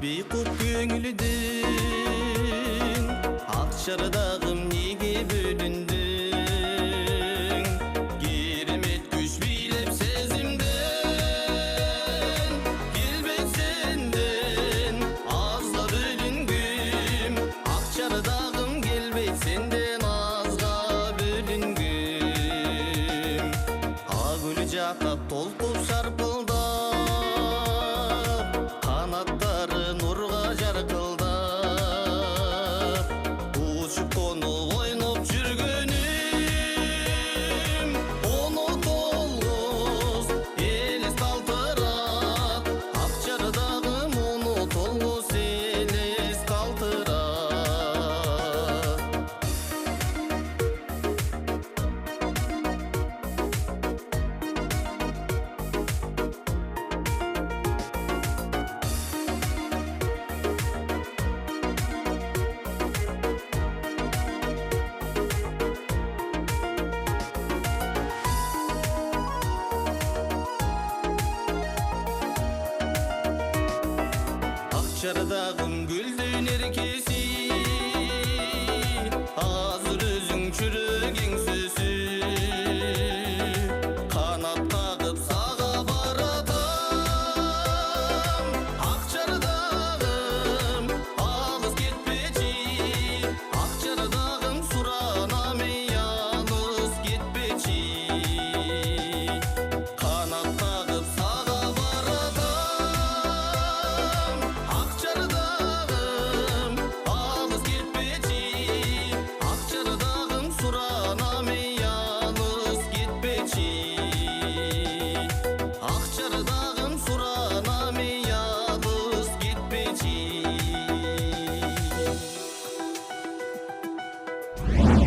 бейкут көңүлүдүн ак чардагым неге бөлүндүң керемет күч бийлеп сезимден келбет сенден азга бөлүнгүм ак чардагым келбейт сенден азга бөлүнгүм ак көл жакка толкуп шарпылдап канаттары нурга жаркылдап учуп конуп ойноп жүргөнүм унутулгус элес калтырат ак чардагым унутулгус элес калтырат. Ак чардагым гүлдөн эркеси